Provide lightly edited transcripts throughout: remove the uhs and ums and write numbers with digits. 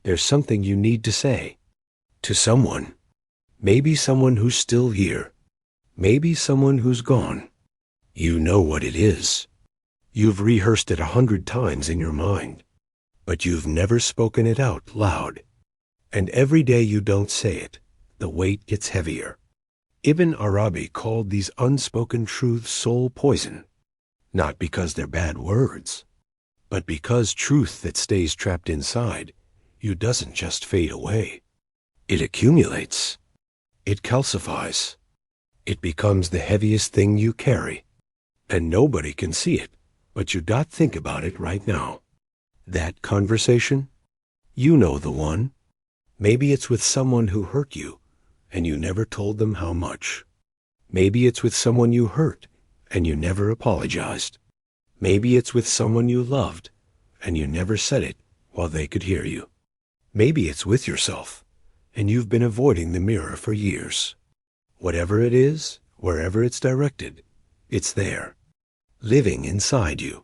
There's something you need to say. To someone. Maybe someone who's still here. Maybe someone who's gone. You know what it is. You've rehearsed it 100 times in your mind, but you've never spoken it out loud. And every day you don't say it, the weight gets heavier. Ibn Arabi called these unspoken truths soul poison, not because they're bad words, but because truth that stays trapped inside you doesn't just fade away. It accumulates. It calcifies. It becomes the heaviest thing you carry, and nobody can see it, but you don't think about it right now. That conversation, you know the one. Maybe it's with someone who hurt you, and you never told them how much. Maybe it's with someone you hurt, and you never apologized. Maybe it's with someone you loved, and you never said it while they could hear you. Maybe it's with yourself, and you've been avoiding the mirror for years. Whatever it is, wherever it's directed, it's there, living inside you,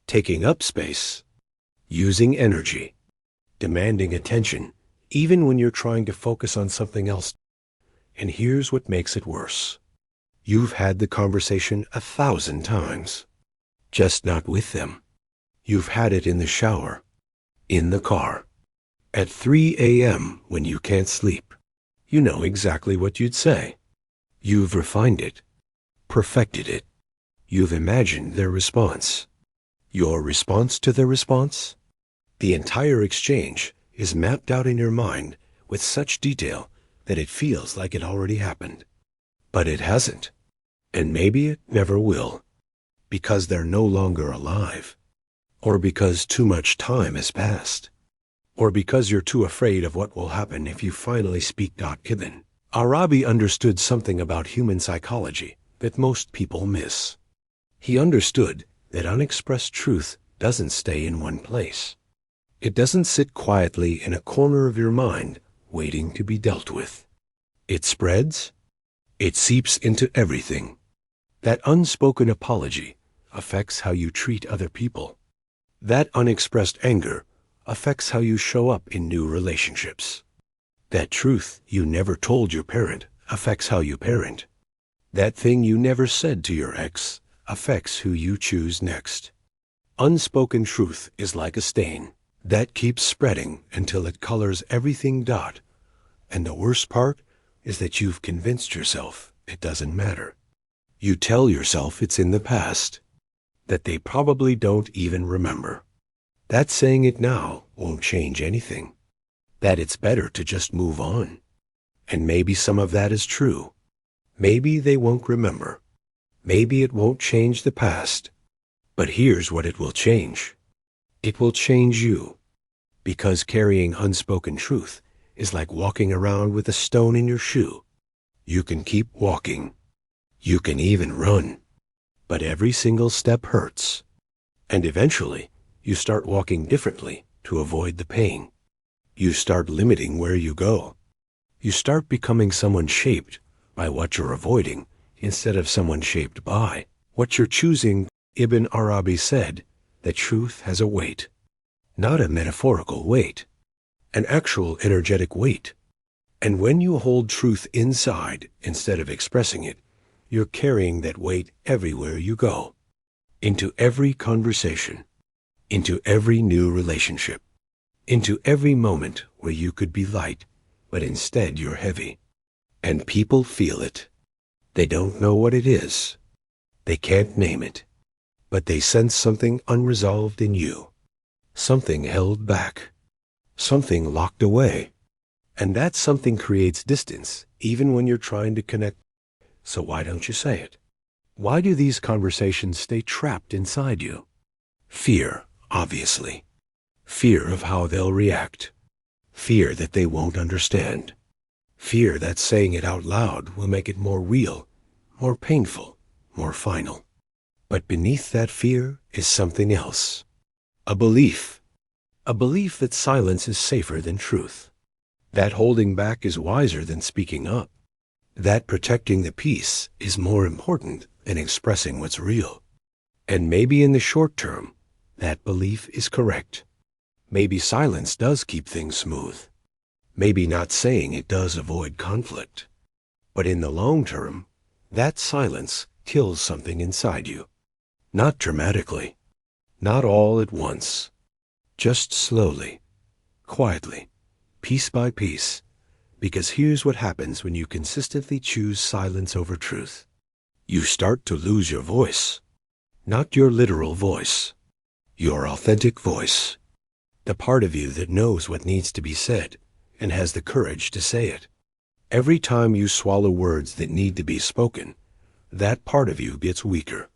taking up space, using energy, demanding attention, even when you're trying to focus on something else. And here's what makes it worse. You've had the conversation 1,000 times, just not with them. You've had it in the shower, in the car, at 3 a.m. when you can't sleep. You know exactly what you'd say. You've refined it, perfected it. You've imagined their response. Your response to their response? The entire exchange is mapped out in your mind with such detail that it feels like it already happened. But it hasn't, and maybe it never will, because they're no longer alive, or because too much time has passed, or because you're too afraid of what will happen if you finally speak. Ibn Arabi understood something about human psychology that most people miss. He understood that unexpressed truth doesn't stay in one place. It doesn't sit quietly in a corner of your mind waiting to be dealt with. It spreads. It seeps into everything. That unspoken apology affects how you treat other people. That unexpressed anger affects how you show up in new relationships. That truth you never told your parent affects how you parent. That thing you never said to your ex affects who you choose next. Unspoken truth is like a stain that keeps spreading until it colors everything. And the worst part is that you've convinced yourself it doesn't matter. You tell yourself it's in the past, that they probably don't even remember, that saying it now won't change anything, that it's better to just move on. And maybe some of that is true. Maybe they won't remember. Maybe it won't change the past. But here's what it will change. It will change you. Because carrying unspoken truth is like walking around with a stone in your shoe. You can keep walking. You can even run. But every single step hurts. And eventually, you start walking differently to avoid the pain. You start limiting where you go. You start becoming someone shaped by what you're avoiding instead of someone shaped by what you're choosing. Ibn Arabi said that truth has a weight, not a metaphorical weight, an actual energetic weight. And when you hold truth inside instead of expressing it, you're carrying that weight everywhere you go, into every conversation, into every new relationship, into every moment where you could be light, but instead you're heavy. And people feel it. They don't know what it is. They can't name it. But they sense something unresolved in you, something held back, something locked away. And that something creates distance, even when you're trying to connect. So why don't you say it? Why do these conversations stay trapped inside you? Fear, obviously. Fear of how they'll react. Fear that they won't understand. Fear that saying it out loud will make it more real, more painful, more final. But beneath that fear is something else. A belief. A belief that silence is safer than truth. That holding back is wiser than speaking up. That protecting the peace is more important than expressing what's real. And maybe in the short term, that belief is correct. Maybe silence does keep things smooth. Maybe not saying it does avoid conflict. But in the long term, that silence kills something inside you. Not dramatically, not all at once, just slowly, quietly, piece by piece. Because here's what happens when you consistently choose silence over truth. You start to lose your voice. Not your literal voice, your authentic voice. The part of you that knows what needs to be said and has the courage to say it. Every time you swallow words that need to be spoken, that part of you gets weaker.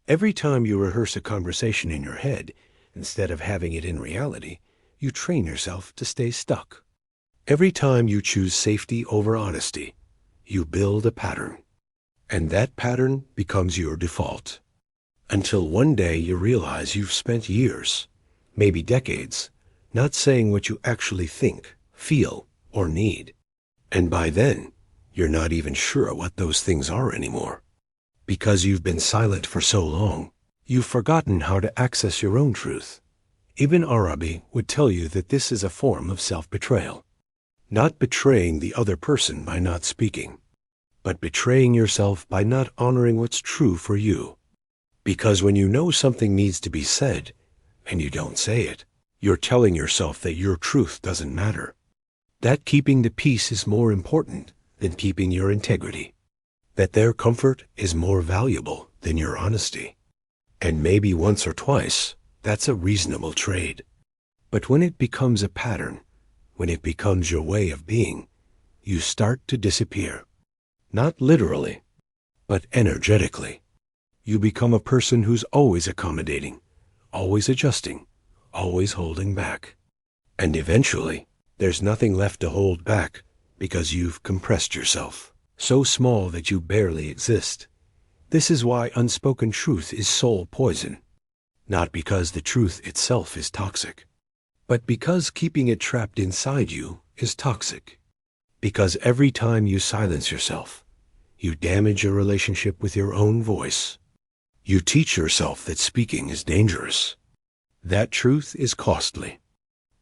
Every time you rehearse a conversation in your head, instead of having it in reality, you train yourself to stay stuck. Every time you choose safety over honesty, you build a pattern. And that pattern becomes your default. Until one day you realize you've spent years, maybe decades, not saying what you actually think, feel, or need. And by then, you're not even sure what those things are anymore. Because you've been silent for so long, you've forgotten how to access your own truth. Ibn Arabi would tell you that this is a form of self-betrayal. Not betraying the other person by not speaking, but betraying yourself by not honoring what's true for you. Because when you know something needs to be said, and you don't say it, you're telling yourself that your truth doesn't matter. That keeping the peace is more important than keeping your integrity. That their comfort is more valuable than your honesty. And maybe once or twice, that's a reasonable trade. But when it becomes a pattern, when it becomes your way of being, you start to disappear. Not literally, but energetically. You become a person who's always accommodating, always adjusting, always holding back. And eventually, there's nothing left to hold back because you've compressed yourself, so small that you barely exist. This is why unspoken truth is soul poison. Not because the truth itself is toxic, but because keeping it trapped inside you is toxic. Because every time you silence yourself, you damage your relationship with your own voice. You teach yourself that speaking is dangerous. That truth is costly.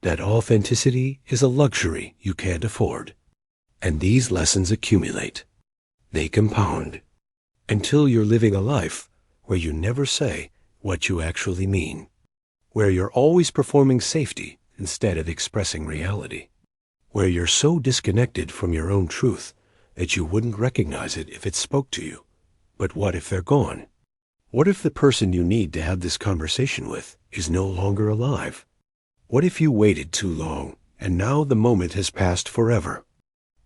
That authenticity is a luxury you can't afford. And these lessons accumulate. They compound. Until you're living a life where you never say what you actually mean. Where you're always performing safety instead of expressing reality. Where you're so disconnected from your own truth that you wouldn't recognize it if it spoke to you. But what if they're gone? What if the person you need to have this conversation with is no longer alive? What if you waited too long and now the moment has passed forever?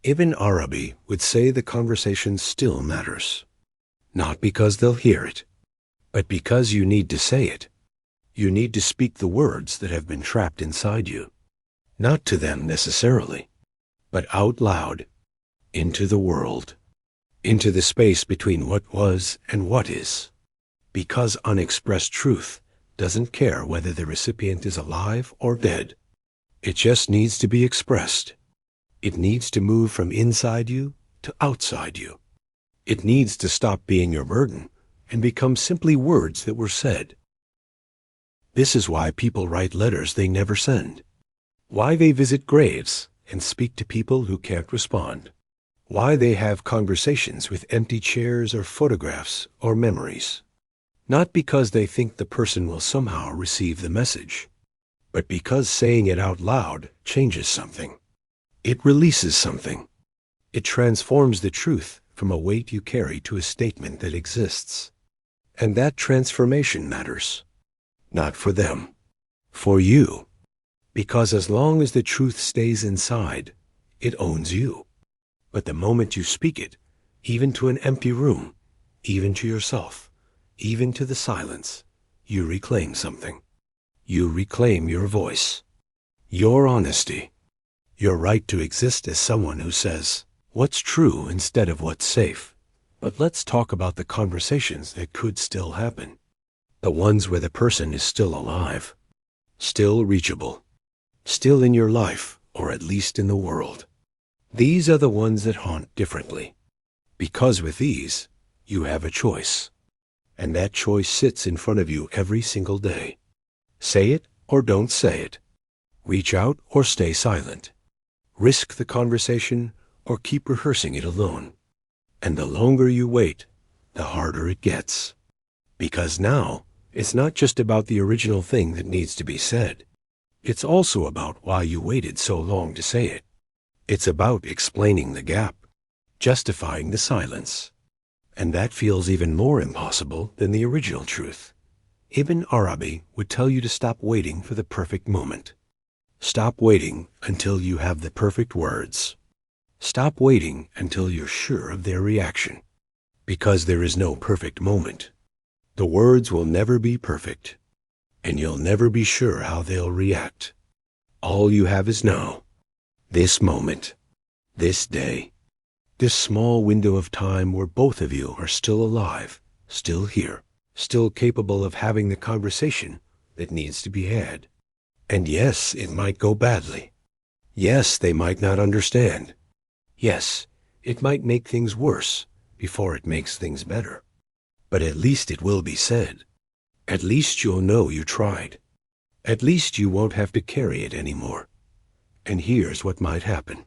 Ibn Arabi would say the conversation still matters. Not because they'll hear it, but because you need to say it. You need to speak the words that have been trapped inside you. Not to them necessarily, but out loud, into the world, into the space between what was and what is. Because unexpressed truth doesn't care whether the recipient is alive or dead. It just needs to be expressed. It needs to move from inside you to outside you. It needs to stop being your burden and become simply words that were said. This is why people write letters they never send. Why they visit graves and speak to people who can't respond. Why they have conversations with empty chairs or photographs or memories. Not because they think the person will somehow receive the message, but because saying it out loud changes something. It releases something. It transforms the truth from a weight you carry to a statement that exists. And that transformation matters. Not for them, for you. Because as long as the truth stays inside, it owns you. But the moment you speak it, even to an empty room, even to yourself, even to the silence, you reclaim something. You reclaim your voice, your honesty, your right to exist as someone who says what's true instead of what's safe. But let's talk about the conversations that could still happen. The ones where the person is still alive, still reachable, still in your life, or at least in the world. These are the ones that haunt differently. Because with these, you have a choice. And that choice sits in front of you every single day. Say it or don't say it. Reach out or stay silent. Risk the conversation or keep rehearsing it alone. And the longer you wait, the harder it gets. Because now, it's not just about the original thing that needs to be said. It's also about why you waited so long to say it. It's about explaining the gap, justifying the silence. And that feels even more impossible than the original truth. Ibn Arabi would tell you to stop waiting for the perfect moment. Stop waiting until you have the perfect words. Stop waiting until you're sure of their reaction. Because there is no perfect moment. The words will never be perfect, and you'll never be sure how they'll react. All you have is now, this moment, this day, this small window of time where both of you are still alive, still here, still capable of having the conversation that needs to be had. And yes, it might go badly. Yes, they might not understand. Yes, it might make things worse before it makes things better. But at least it will be said. At least you'll know you tried. At least you won't have to carry it anymore. And here's what might happen.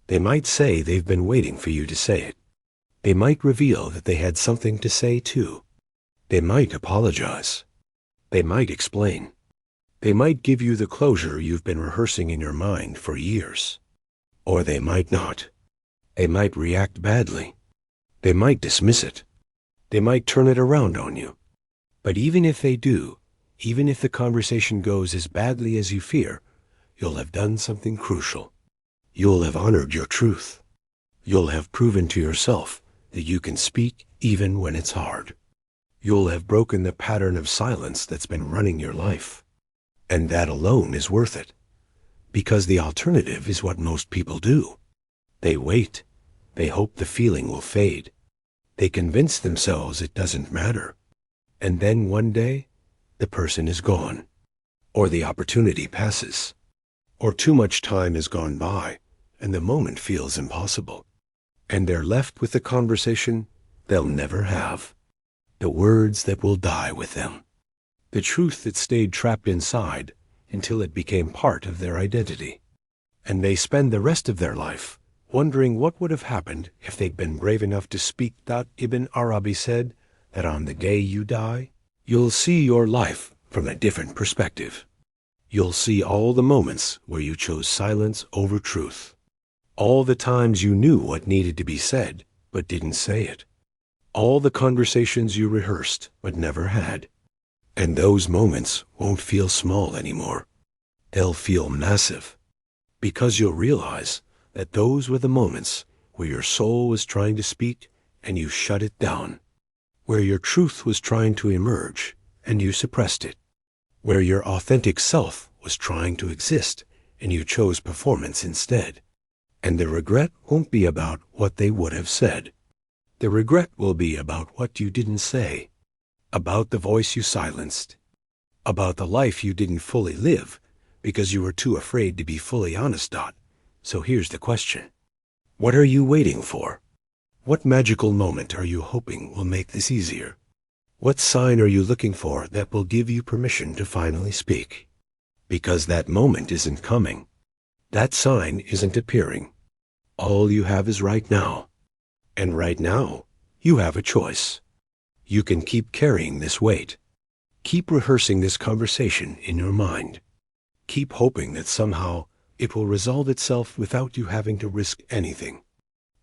They might say they've been waiting for you to say it. They might reveal that they had something to say too. They might apologize. They might explain. They might give you the closure you've been rehearsing in your mind for years. Or they might not. They might react badly. They might dismiss it. They might turn it around on you. But even if they do, even if the conversation goes as badly as you fear, you'll have done something crucial. You'll have honored your truth. You'll have proven to yourself that you can speak even when it's hard. You'll have broken the pattern of silence that's been running your life. And that alone is worth it. Because the alternative is what most people do. They wait. They hope the feeling will fade. They convince themselves it doesn't matter. And then one day, the person is gone. Or the opportunity passes. Or too much time has gone by, and the moment feels impossible. And they're left with the conversation they'll never have. The words that will die with them. The truth that stayed trapped inside until it became part of their identity. And they spend the rest of their life wondering what would have happened if they'd been brave enough to speak. Ibn Arabi said that on the day you die, you'll see your life from a different perspective. You'll see all the moments where you chose silence over truth. All the times you knew what needed to be said, but didn't say it. All the conversations you rehearsed, but never had. And those moments won't feel small anymore. They'll feel massive. Because you'll realize that those were the moments where your soul was trying to speak and you shut it down. Where your truth was trying to emerge and you suppressed it. Where your authentic self was trying to exist and you chose performance instead. And the regret won't be about what they would have said. The regret will be about what you didn't say. About the voice you silenced. About the life you didn't fully live because you were too afraid to be fully honest. So here's the question. What are you waiting for? What magical moment are you hoping will make this easier? What sign are you looking for that will give you permission to finally speak? Because that moment isn't coming. That sign isn't appearing. All you have is right now. And right now, you have a choice. You can keep carrying this weight. Keep rehearsing this conversation in your mind. Keep hoping that somehow it will resolve itself without you having to risk anything.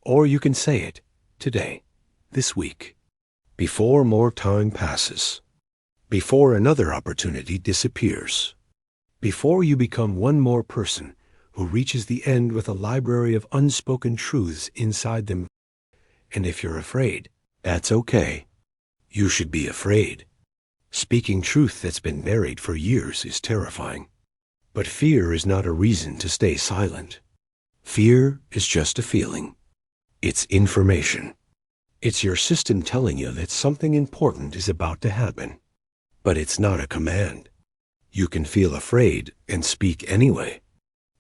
Or you can say it today, this week, before more time passes, before another opportunity disappears, before you become one more person who reaches the end with a library of unspoken truths inside them. And if you're afraid, that's okay. You should be afraid. Speaking truth that's been buried for years is terrifying. But fear is not a reason to stay silent. Fear is just a feeling. It's information. It's your system telling you that something important is about to happen. But it's not a command. You can feel afraid and speak anyway.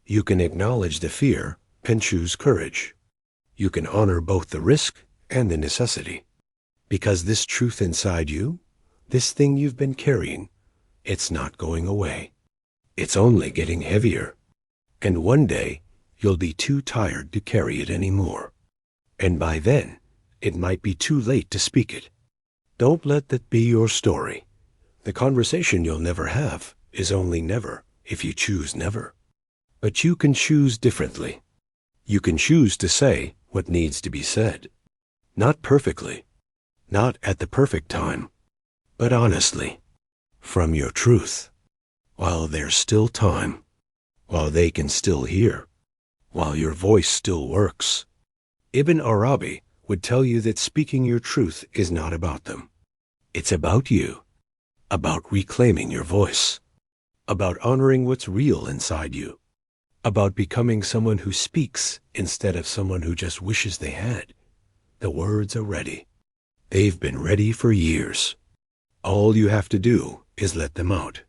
You can acknowledge the fear and choose courage. You can honor both the risk and the necessity. Because this truth inside you, this thing you've been carrying, it's not going away. It's only getting heavier. And one day, you'll be too tired to carry it anymore. And by then, it might be too late to speak it. Don't let that be your story. The conversation you'll never have is only never if you choose never. But you can choose differently. You can choose to say what needs to be said. Not perfectly, not at the perfect time, but honestly, from your truth, while there's still time, while they can still hear, while your voice still works. Ibn Arabi would tell you that speaking your truth is not about them. It's about you, about reclaiming your voice, about honoring what's real inside you, about becoming someone who speaks instead of someone who just wishes they had. The words are ready. They've been ready for years. All you have to do is let them out.